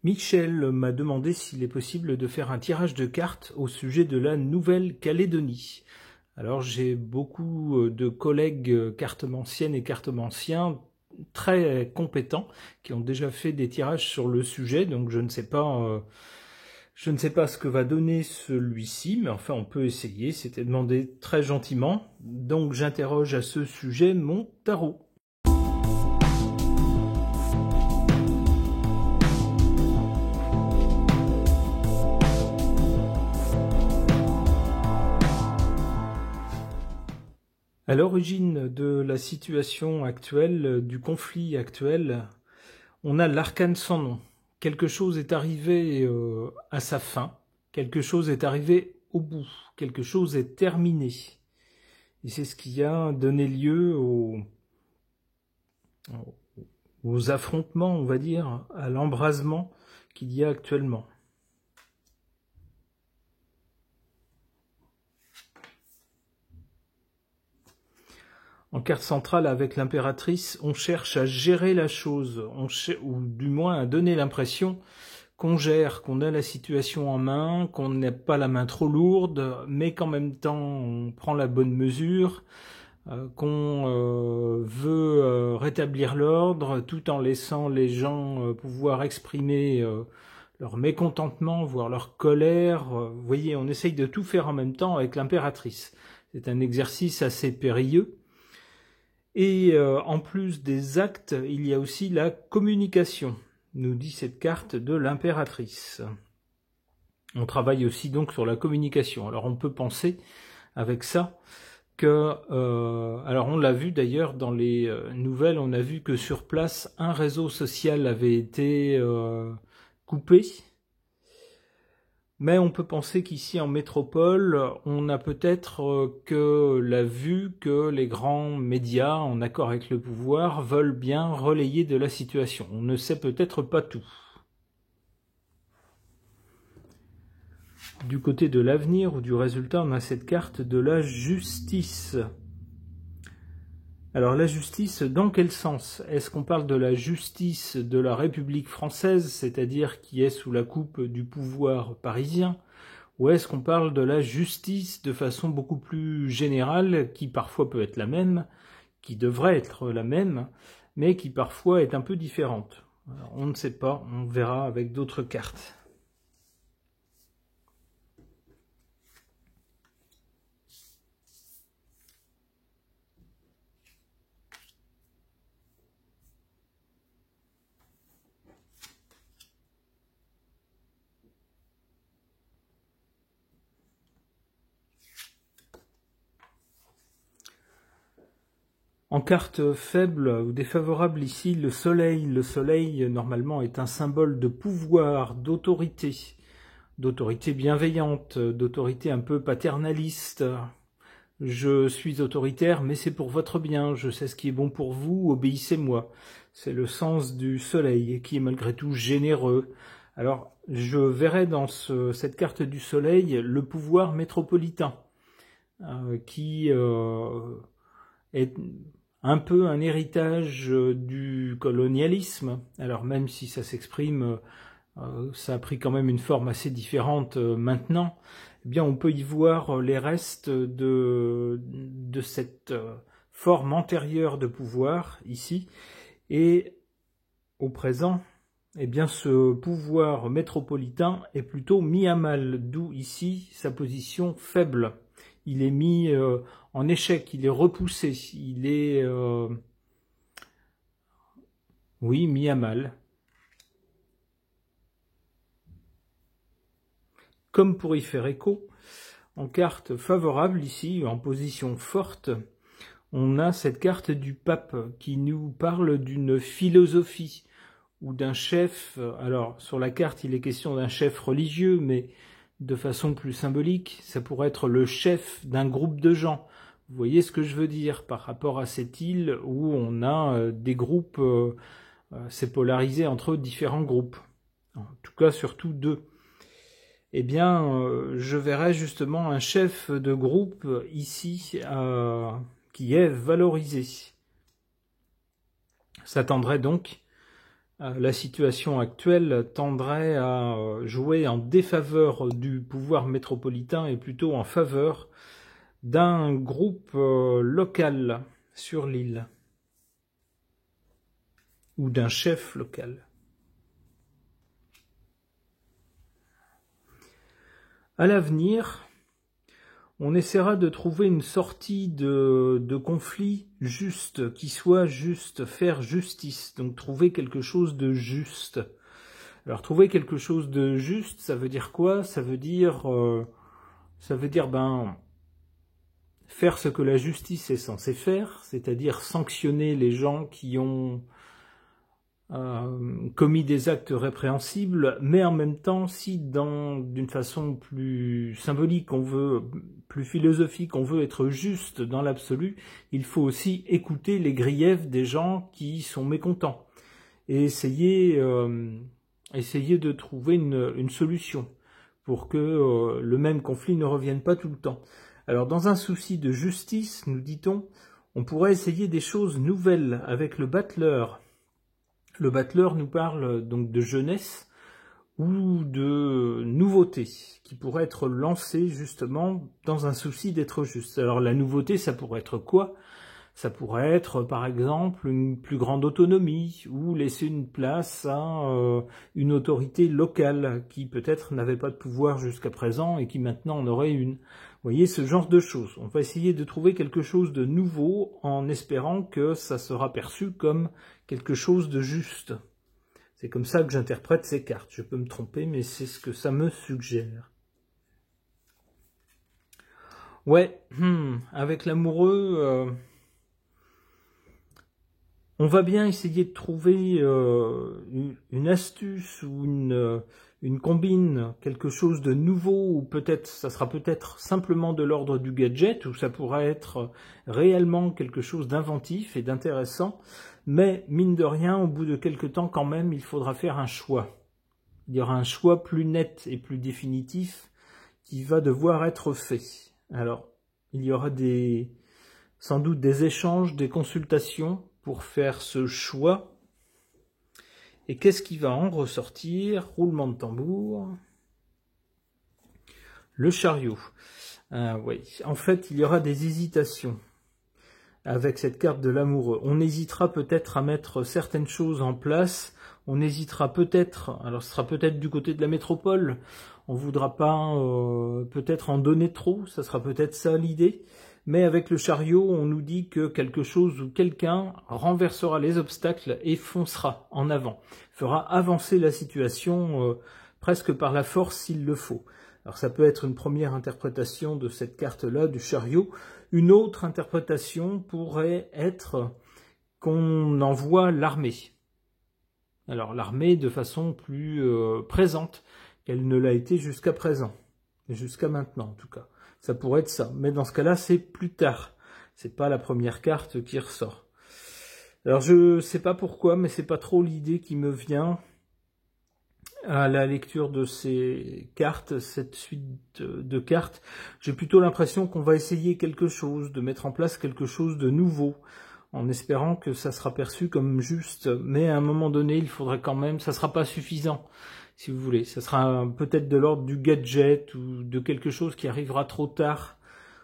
Michel m'a demandé s'il est possible de faire un tirage de cartes au sujet de la Nouvelle-Calédonie. Alors j'ai beaucoup de collègues cartomanciennes et cartomanciens très compétents qui ont déjà fait des tirages sur le sujet, donc je ne sais pas ce que va donner celui-ci, mais enfin on peut essayer, c'était demandé très gentiment. Donc j'interroge à ce sujet mon tarot. À l'origine de la situation actuelle, du conflit actuel, on a l'arcane sans nom. Quelque chose est arrivé à sa fin, quelque chose est arrivé au bout, quelque chose est terminé. Et c'est ce qui a donné lieu aux affrontements, on va dire, à l'embrasement qu'il y a actuellement. En carte centrale avec l'impératrice, on cherche à gérer la chose, ou du moins à donner l'impression qu'on gère, qu'on a la situation en main, qu'on n'a pas la main trop lourde, mais qu'en même temps on prend la bonne mesure, qu'on veut rétablir l'ordre tout en laissant les gens pouvoir exprimer leur mécontentement, voire leur colère. Vous voyez, on essaye de tout faire en même temps avec l'impératrice. C'est un exercice assez périlleux. Et en plus des actes, il y a aussi la communication, nous dit cette carte de l'impératrice. On travaille aussi donc sur la communication. Alors on peut penser avec ça que, alors on l'a vu d'ailleurs dans les nouvelles, on a vu que sur place, un réseau social avait été coupé. Mais on peut penser qu'ici en métropole, on a peut-être que la vue que les grands médias, en accord avec le pouvoir, veulent bien relayer de la situation. On ne sait peut-être pas tout. Du côté de l'avenir ou du résultat, on a cette carte de la justice. Alors la justice, dans quel sens? Est-ce qu'on parle de la justice de la République française, c'est-à-dire qui est sous la coupe du pouvoir parisien, ou est-ce qu'on parle de la justice de façon beaucoup plus générale, qui parfois peut être la même, qui devrait être la même, mais qui parfois est un peu différente? Alors, on ne sait pas, on verra avec d'autres cartes. En carte faible ou défavorable ici, le soleil. Le soleil, normalement, est un symbole de pouvoir, d'autorité bienveillante, d'autorité un peu paternaliste. Je suis autoritaire, mais c'est pour votre bien, je sais ce qui est bon pour vous, obéissez-moi. C'est le sens du soleil, qui est malgré tout généreux. Alors, je verrai dans cette carte du soleil le pouvoir métropolitain, qui est un peu un héritage du colonialisme. Alors même si ça s'exprime, ça a pris quand même une forme assez différente maintenant, eh bien on peut y voir les restes de cette forme antérieure de pouvoir ici. Et au présent, eh bien ce pouvoir métropolitain est plutôt mis à mal, d'où ici sa position faible. Il est mis en échec, il est repoussé, il est oui, mis à mal. Comme pour y faire écho, en carte favorable ici, en position forte, on a cette carte du pape qui nous parle d'une philosophie ou d'un chef. Alors sur la carte il est question d'un chef religieux, mais de façon plus symbolique, ça pourrait être le chef d'un groupe de gens. Vous voyez ce que je veux dire par rapport à cette île où on a des groupes, c'est polarisé entre différents groupes, en tout cas surtout deux. Eh bien, je verrais justement un chef de groupe ici qui est valorisé. Ça tendrait donc la situation actuelle tendrait à jouer en défaveur du pouvoir métropolitain et plutôt en faveur d'un groupe local sur l'île ou d'un chef local. À l'avenir, on essaiera de trouver une sortie de conflit juste, qui soit juste, faire justice, donc trouver quelque chose de juste. Alors trouver quelque chose de juste, ça veut dire quoi? Ça veut dire faire ce que la justice est censée faire, c'est-à-dire sanctionner les gens qui ont commis des actes répréhensibles, mais en même temps, si d'une façon plus symbolique, plus philosophique, on veut être juste dans l'absolu, il faut aussi écouter les griefs des gens qui sont mécontents et essayer de trouver une solution pour que le même conflit ne revienne pas tout le temps. Alors, dans un souci de justice, nous dit-on, on pourrait essayer des choses nouvelles avec le battleur. Le battleur nous parle donc de jeunesse ou de nouveauté qui pourrait être lancée justement dans un souci d'être juste. Alors la nouveauté, ça pourrait être quoi? Ça pourrait être par exemple une plus grande autonomie ou laisser une place à une autorité locale qui peut-être n'avait pas de pouvoir jusqu'à présent et qui maintenant en aurait une. Vous voyez, ce genre de choses. On va essayer de trouver quelque chose de nouveau en espérant que ça sera perçu comme quelque chose de juste. C'est comme ça que j'interprète ces cartes. Je peux me tromper, mais c'est ce que ça me suggère. Ouais, avec l'amoureux, on va bien essayer de trouver une astuce ou une combine, quelque chose de nouveau, ou peut-être ça sera peut-être simplement de l'ordre du gadget, ou ça pourrait être réellement quelque chose d'inventif et d'intéressant, mais mine de rien, au bout de quelque temps quand même, il faudra faire un choix. Il y aura un choix plus net et plus définitif qui va devoir être fait. Alors, il y aura sans doute des échanges, des consultations pour faire ce choix. Et qu'est-ce qui va en ressortir? Roulement de tambour. Le chariot. Oui. En fait, il y aura des hésitations avec cette carte de l'amoureux. On hésitera peut-être à mettre certaines choses en place. On hésitera peut-être, alors ce sera peut-être du côté de la métropole, on voudra pas peut-être en donner trop, ça sera peut-être ça l'idée. Mais avec le chariot, on nous dit que quelque chose ou quelqu'un renversera les obstacles et foncera en avant, fera avancer la situation presque par la force s'il le faut. Alors ça peut être une première interprétation de cette carte-là, du chariot. Une autre interprétation pourrait être qu'on envoie l'armée. Alors l'armée de façon plus présente qu'elle ne l'a été jusqu'à présent, jusqu'à maintenant en tout cas. Ça pourrait être ça, mais dans ce cas-là, c'est plus tard. C'est pas la première carte qui ressort. Alors je sais pas pourquoi, mais c'est pas trop l'idée qui me vient à la lecture de ces cartes, cette suite de cartes. J'ai plutôt l'impression qu'on va essayer quelque chose, de mettre en place quelque chose de nouveau, en espérant que ça sera perçu comme juste. Mais à un moment donné, il faudrait quand même, ça sera pas suffisant. Si vous voulez, ça sera peut-être de l'ordre du gadget ou de quelque chose qui arrivera trop tard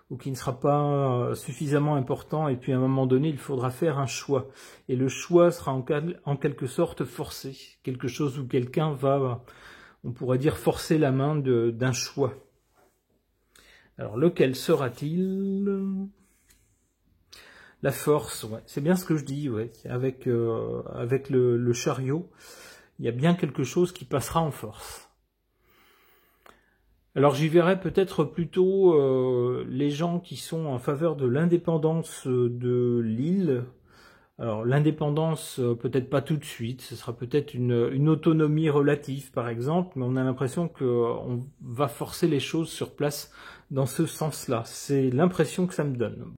ou qui ne sera pas suffisamment important, et puis à un moment donné, il faudra faire un choix. Et le choix sera en quelque sorte forcé, quelque chose où quelqu'un va, on pourrait dire, forcer la main d'un choix. Alors, lequel sera-t-il? La force, ouais. C'est bien ce que je dis, ouais. Avec le chariot, il y a bien quelque chose qui passera en force. Alors j'y verrai peut-être plutôt les gens qui sont en faveur de l'indépendance de l'île. Alors l'indépendance, peut-être pas tout de suite, ce sera peut-être une autonomie relative par exemple, mais on a l'impression qu'on va forcer les choses sur place dans ce sens-là. C'est l'impression que ça me donne.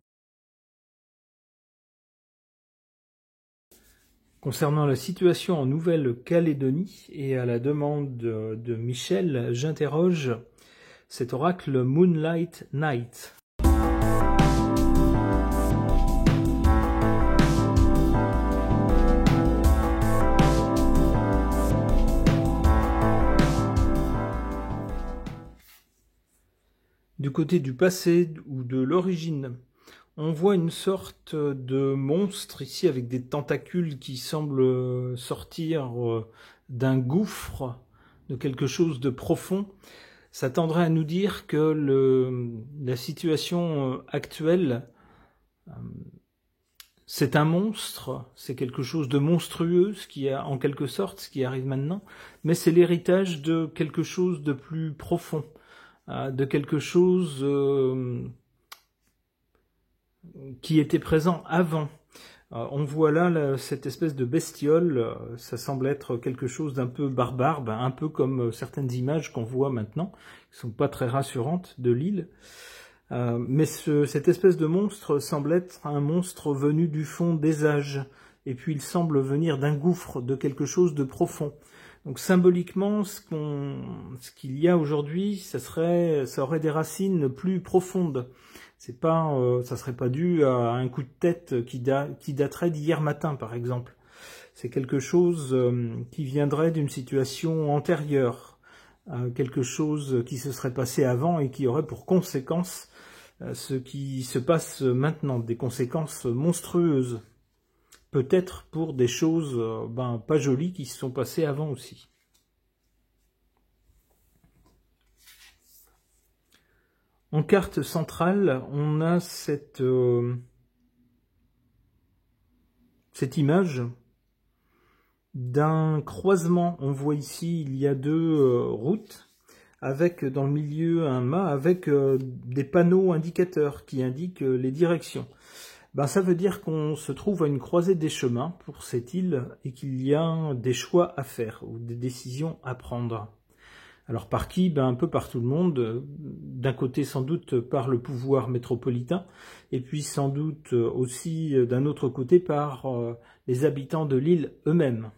Concernant la situation en Nouvelle-Calédonie, et à la demande de Michel, j'interroge cet oracle Moonlight Night. côté du passé ou de l'origine. On voit une sorte de monstre ici avec des tentacules qui semblent sortir d'un gouffre, de quelque chose de profond. Ça tendrait à nous dire que la situation actuelle, c'est un monstre, c'est quelque chose de monstrueux, ce qui a en quelque sorte ce qui arrive maintenant, mais c'est l'héritage de quelque chose de plus profond, de quelque chose qui était présent avant. On voit là cette espèce de bestiole, ça semble être quelque chose d'un peu barbare, un peu comme certaines images qu'on voit maintenant, qui sont pas très rassurantes de l'île. Mais cette espèce de monstre semble être un monstre venu du fond des âges, et puis il semble venir d'un gouffre, de quelque chose de profond. Donc symboliquement, ce qu'il y a aujourd'hui, ça aurait des racines plus profondes. C'est pas, ça serait pas dû à un coup de tête qui daterait d'hier matin, par exemple. C'est quelque chose qui viendrait d'une situation antérieure, quelque chose qui se serait passé avant et qui aurait pour conséquence ce qui se passe maintenant, des conséquences monstrueuses. Peut-être pour des choses pas jolies qui se sont passées avant aussi. En carte centrale, on a cette image d'un croisement. On voit ici, il y a deux routes, avec dans le milieu un mât, avec des panneaux indicateurs qui indiquent les directions. Ça veut dire qu'on se trouve à une croisée des chemins pour cette île et qu'il y a des choix à faire ou des décisions à prendre. Alors par qui? Un peu par tout le monde, d'un côté sans doute par le pouvoir métropolitain, et puis sans doute aussi d'un autre côté par les habitants de l'île eux-mêmes.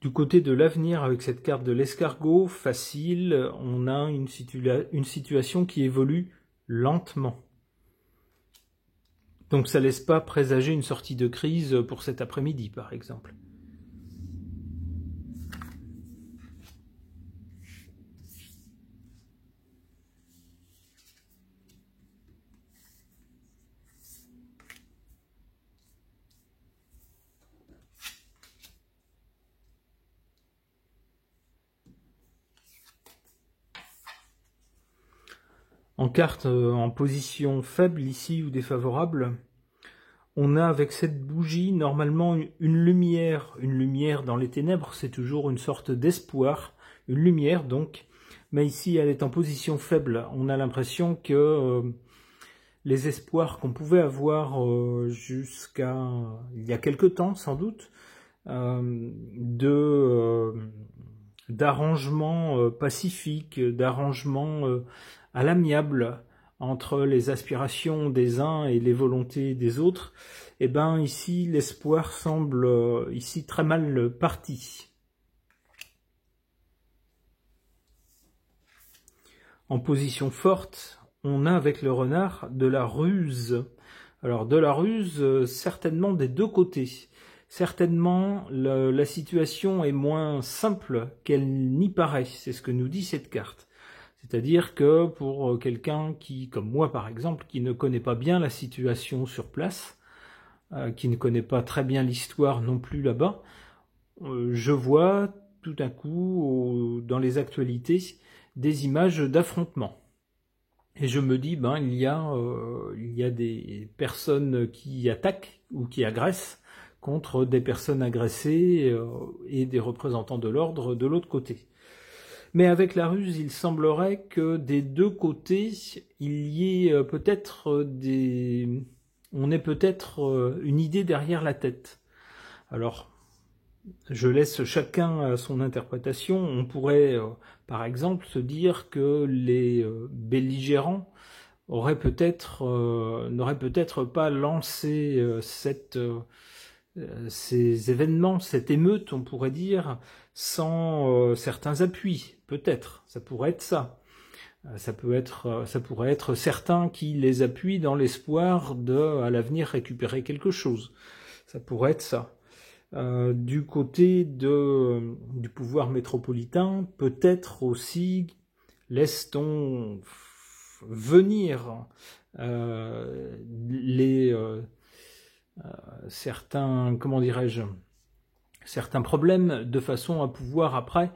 Du côté de l'avenir, avec cette carte de l'escargot, facile, on a une situation qui évolue lentement. Donc ça ne laisse pas présager une sortie de crise pour cet après-midi, par exemple. En carte en position faible ici ou défavorable, on a avec cette bougie normalement une lumière. Une lumière dans les ténèbres, c'est toujours une sorte d'espoir, une lumière donc. Mais ici, elle est en position faible. On a l'impression que les espoirs qu'on pouvait avoir jusqu'à il y a quelque temps sans doute, d'arrangements pacifiques, d'arrangements à l'amiable entre les aspirations des uns et les volontés des autres, ici l'espoir semble ici très mal parti. En position forte, on a avec le renard de la ruse. Alors de la ruse, certainement des deux côtés. Certainement, la situation est moins simple qu'elle n'y paraît. C'est ce que nous dit cette carte. C'est-à-dire que pour quelqu'un qui, comme moi par exemple, qui ne connaît pas bien la situation sur place, qui ne connaît pas très bien l'histoire non plus là-bas, je vois tout à coup dans les actualités des images d'affrontements. Et je me dis, il y a des personnes qui attaquent ou qui agressent contre des personnes agressées et des représentants de l'ordre de l'autre côté. Mais avec la ruse, il semblerait que des deux côtés, il y ait peut-être on ait peut-être une idée derrière la tête. Alors, je laisse chacun à son interprétation. On pourrait, par exemple, se dire que les belligérants n'auraient peut-être pas lancé ces événements, cette émeute, on pourrait dire, sans certains appuis, peut-être. Ça pourrait être ça. Ça pourrait être certains qui les appuient dans l'espoir de, à l'avenir, récupérer quelque chose. Ça pourrait être ça. Du côté du pouvoir métropolitain, peut-être aussi laisse-t-on venir certains, comment dirais-je, certains problèmes de façon à pouvoir après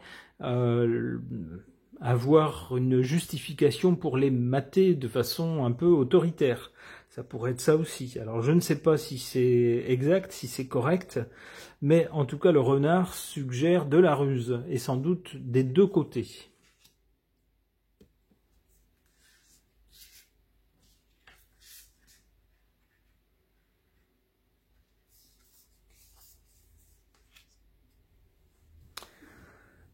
avoir une justification pour les mater de façon un peu autoritaire. Ça pourrait être ça aussi. Alors je ne sais pas si c'est exact, si c'est correct, mais en tout cas le renard suggère de la ruse, et sans doute des deux côtés.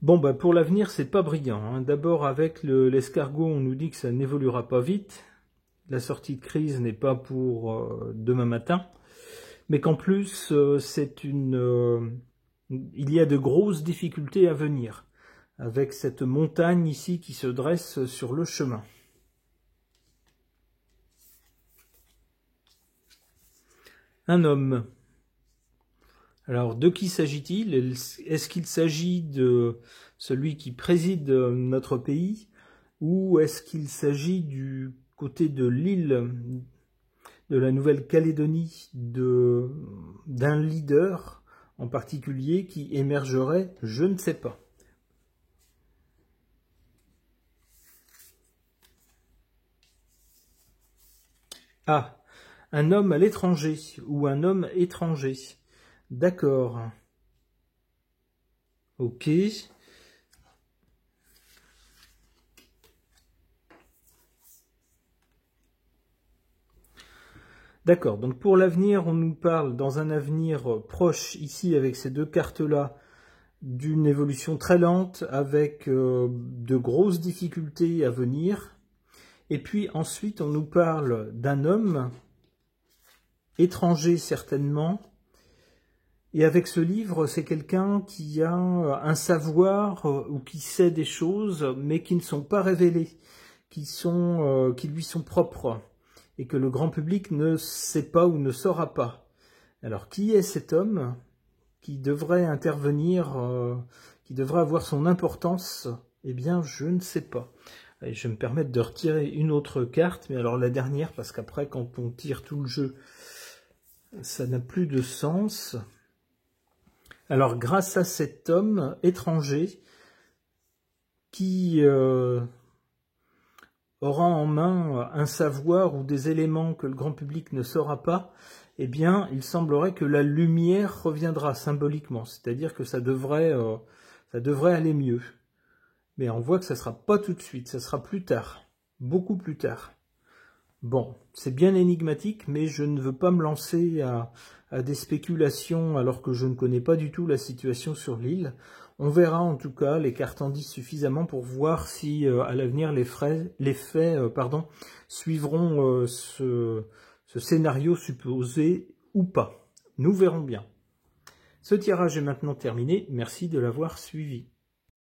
Bon, bah pour l'avenir, c'est pas brillant, hein. D'abord, avec l'escargot, on nous dit que ça n'évoluera pas vite. La sortie de crise n'est pas pour demain matin. Mais qu'en plus, il y a de grosses difficultés à venir, avec cette montagne ici qui se dresse sur le chemin. Un homme. Alors, de qui s'agit-il? Est-ce qu'il s'agit de celui qui préside notre pays, ou est-ce qu'il s'agit du côté de l'île de la Nouvelle-Calédonie d'un leader en particulier qui émergerait? Je ne sais pas. Ah, un homme à l'étranger ou un homme étranger. D'accord. Ok. D'accord, donc pour l'avenir, on nous parle dans un avenir proche, ici avec ces deux cartes-là, d'une évolution très lente avec de grosses difficultés à venir. Et puis ensuite, on nous parle d'un homme, étranger certainement, et avec ce livre, c'est quelqu'un qui a un savoir ou qui sait des choses, mais qui ne sont pas révélées, qui lui sont propres, et que le grand public ne sait pas ou ne saura pas. Alors, qui est cet homme qui devrait intervenir, qui devrait avoir son importance? Eh bien, je ne sais pas. Allez, je vais me permettre de retirer une autre carte, mais alors la dernière, parce qu'après, quand on tire tout le jeu, ça n'a plus de sens. Alors, grâce à cet homme étranger qui aura en main un savoir ou des éléments que le grand public ne saura pas, eh bien, il semblerait que la lumière reviendra symboliquement, c'est-à-dire que ça devrait aller mieux. Mais on voit que ça ne sera pas tout de suite, ça sera plus tard, beaucoup plus tard. Bon, c'est bien énigmatique, mais je ne veux pas me lancer à des spéculations alors que je ne connais pas du tout la situation sur l'île. On verra en tout cas, les cartes en disent suffisamment pour voir si à l'avenir les faits suivront ce scénario supposé ou pas. Nous verrons bien. Ce tirage est maintenant terminé, merci de l'avoir suivi.